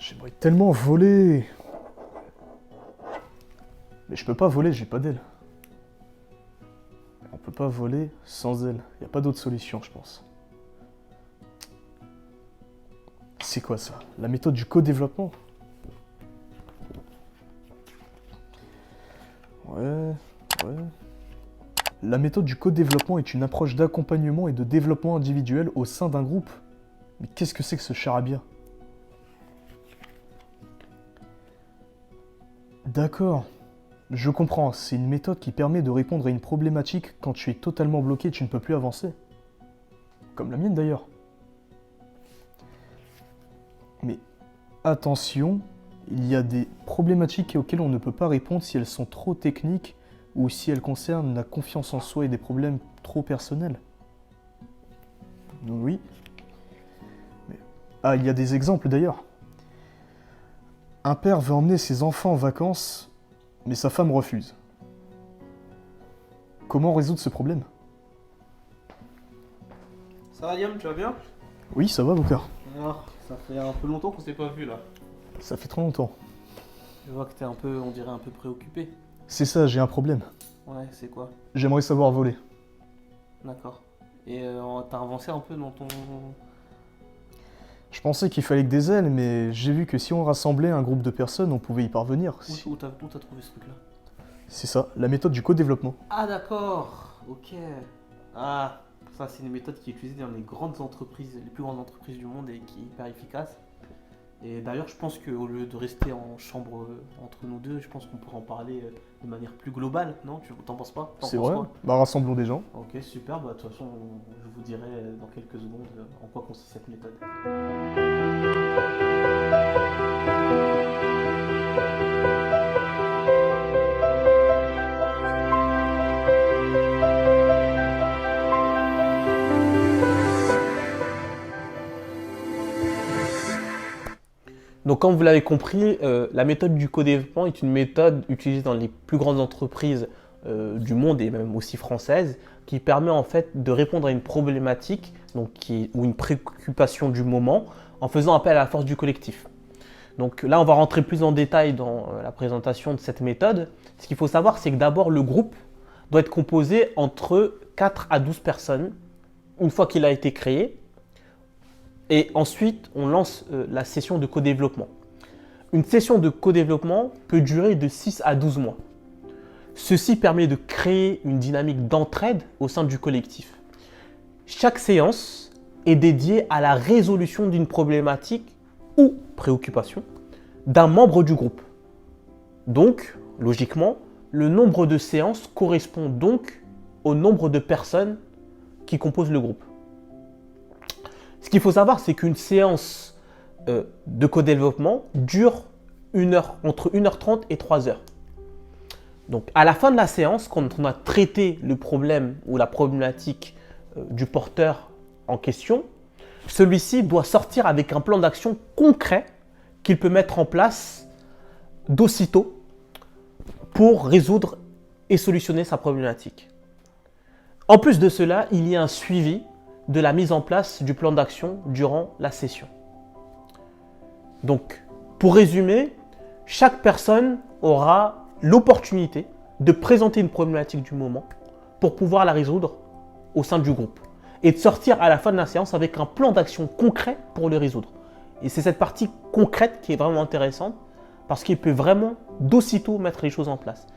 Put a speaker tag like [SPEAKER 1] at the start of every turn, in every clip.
[SPEAKER 1] J'aimerais tellement voler. Mais je peux pas voler, j'ai pas d'aile. On peut pas voler sans aile. Y a pas d'autre solution, je pense. C'est quoi ça? La méthode du co-développement? Ouais. La méthode du co-développement est une approche d'accompagnement et de développement individuel au sein d'un groupe. Mais qu'est-ce que c'est que ce charabia? D'accord, je comprends. C'est une méthode qui permet de répondre à une problématique quand tu es totalement bloqué et tu ne peux plus avancer. Comme la mienne d'ailleurs. Mais attention, il y a des problématiques auxquelles on ne peut pas répondre si elles sont trop techniques ou si elles concernent la confiance en soi et des problèmes trop personnels. Oui. Ah, il y a des exemples d'ailleurs. Un père veut emmener ses enfants en vacances, mais sa femme refuse. Comment résoudre ce problème?
[SPEAKER 2] Ça va Liam, tu vas bien?
[SPEAKER 1] Oui, ça va, Bokar.
[SPEAKER 2] Alors, ça fait un peu longtemps qu'on s'est pas vu là.
[SPEAKER 1] Ça fait trop longtemps.
[SPEAKER 2] Je vois que t'es un peu, on dirait un peu préoccupé.
[SPEAKER 1] C'est ça, j'ai un problème.
[SPEAKER 2] Ouais, c'est quoi?
[SPEAKER 1] J'aimerais savoir voler.
[SPEAKER 2] D'accord. Et t'as avancé un peu dans ton...
[SPEAKER 1] Je pensais qu'il fallait que des ailes, mais j'ai vu que si on rassemblait un groupe de personnes, on pouvait y parvenir.
[SPEAKER 2] Où t'as trouvé ce truc-là?
[SPEAKER 1] C'est ça, la méthode du co-développement.
[SPEAKER 2] Ah d'accord, ok. Ah, ça c'est une méthode qui est utilisée dans les grandes entreprises, les plus grandes entreprises du monde et qui est hyper efficace. Et d'ailleurs, je pense qu'au lieu de rester en chambre entre nous deux, je pense qu'on pourrait en parler de manière plus globale, non? Tu t'en penses pas? T'en
[SPEAKER 1] C'est
[SPEAKER 2] penses
[SPEAKER 1] vrai.
[SPEAKER 2] quoi?
[SPEAKER 1] Bah rassemblons des gens.
[SPEAKER 2] Ok, super. Bah, de toute façon, je vous dirai dans quelques secondes en quoi consiste cette méthode. Donc, comme vous l'avez compris, la méthode du co-développement est une méthode utilisée dans les plus grandes entreprises du monde et même aussi françaises, qui permet en fait de répondre à une problématique ou une préoccupation du moment en faisant appel à la force du collectif. Donc là, on va rentrer plus en détail dans la présentation de cette méthode. Ce qu'il faut savoir, c'est que d'abord, le groupe doit être composé entre 4 à 12 personnes une fois qu'il a été créé. Et ensuite, on lance la session de co-développement. Une session de co-développement peut durer de 6 à 12 mois. Ceci permet de créer une dynamique d'entraide au sein du collectif. Chaque séance est dédiée à la résolution d'une problématique ou préoccupation d'un membre du groupe. Donc, logiquement, le nombre de séances correspond donc au nombre de personnes qui composent le groupe. Ce qu'il faut savoir, c'est qu'une séance de co-développement dure entre 1h30 et 3h. Donc, à la fin de la séance, quand on a traité le problème ou la problématique du porteur en question, celui-ci doit sortir avec un plan d'action concret qu'il peut mettre en place d'aussitôt pour résoudre et solutionner sa problématique. En plus de cela, il y a un suivi de la mise en place du plan d'action durant la session. Donc, pour résumer, chaque personne aura l'opportunité de présenter une problématique du moment pour pouvoir la résoudre au sein du groupe et de sortir à la fin de la séance avec un plan d'action concret pour le résoudre. Et c'est cette partie concrète qui est vraiment intéressante parce qu'il peut vraiment d'aussitôt mettre les choses en place.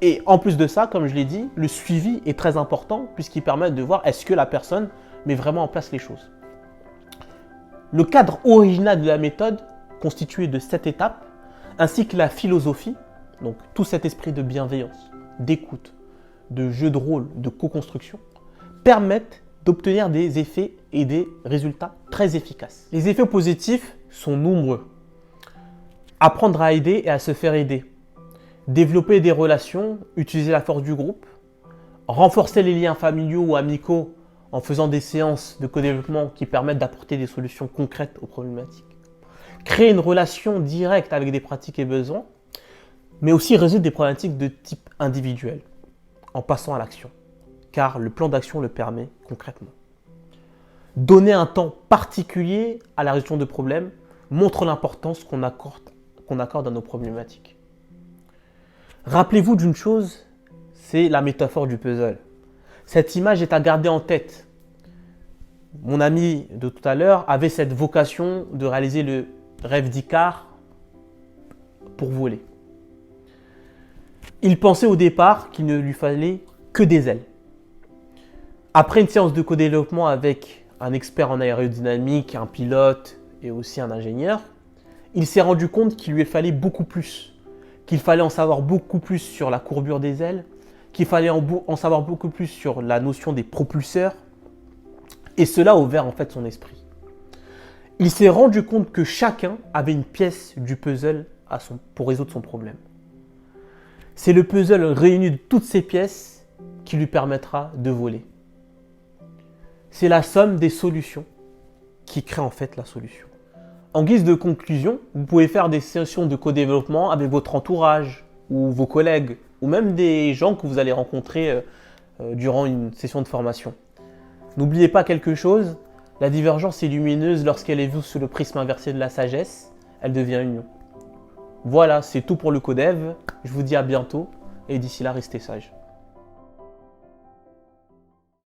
[SPEAKER 2] Et en plus de ça, comme je l'ai dit, le suivi est très important puisqu'il permet de voir est-ce que la personne met vraiment en place les choses. Le cadre original de la méthode, constitué de 7 étapes, ainsi que la philosophie, donc tout cet esprit de bienveillance, d'écoute, de jeu de rôle, de co-construction, permettent d'obtenir des effets et des résultats très efficaces. Les effets positifs sont nombreux. Apprendre à aider et à se faire aider. Développer des relations, utiliser la force du groupe. Renforcer les liens familiaux ou amicaux en faisant des séances de co-développement qui permettent d'apporter des solutions concrètes aux problématiques. Créer une relation directe avec des pratiques et besoins, mais aussi résoudre des problématiques de type individuel en passant à l'action, car le plan d'action le permet concrètement. Donner un temps particulier à la résolution de problèmes, montre l'importance qu'on accorde à nos problématiques. Rappelez-vous d'une chose, c'est la métaphore du puzzle. Cette image est à garder en tête. Mon ami de tout à l'heure avait cette vocation de réaliser le rêve d'Icare pour voler. Il pensait au départ qu'il ne lui fallait que des ailes. Après une séance de co-développement avec un expert en aérodynamique, un pilote et aussi un ingénieur, il s'est rendu compte qu'il lui fallait beaucoup plus, qu'il fallait en savoir beaucoup plus sur la courbure des ailes, qu'il fallait en savoir beaucoup plus sur la notion des propulseurs, et cela a ouvert en fait son esprit. Il s'est rendu compte que chacun avait une pièce du puzzle pour résoudre son problème. C'est le puzzle réuni de toutes ces pièces qui lui permettra de voler. C'est la somme des solutions qui crée en fait la solution. En guise de conclusion, vous pouvez faire des sessions de co-développement avec votre entourage ou vos collègues ou même des gens que vous allez rencontrer durant une session de formation. N'oubliez pas quelque chose, la divergence est lumineuse lorsqu'elle est vue sous le prisme inversé de la sagesse, elle devient union. Voilà, c'est tout pour le codev. Je vous dis à bientôt et d'ici là, restez sages.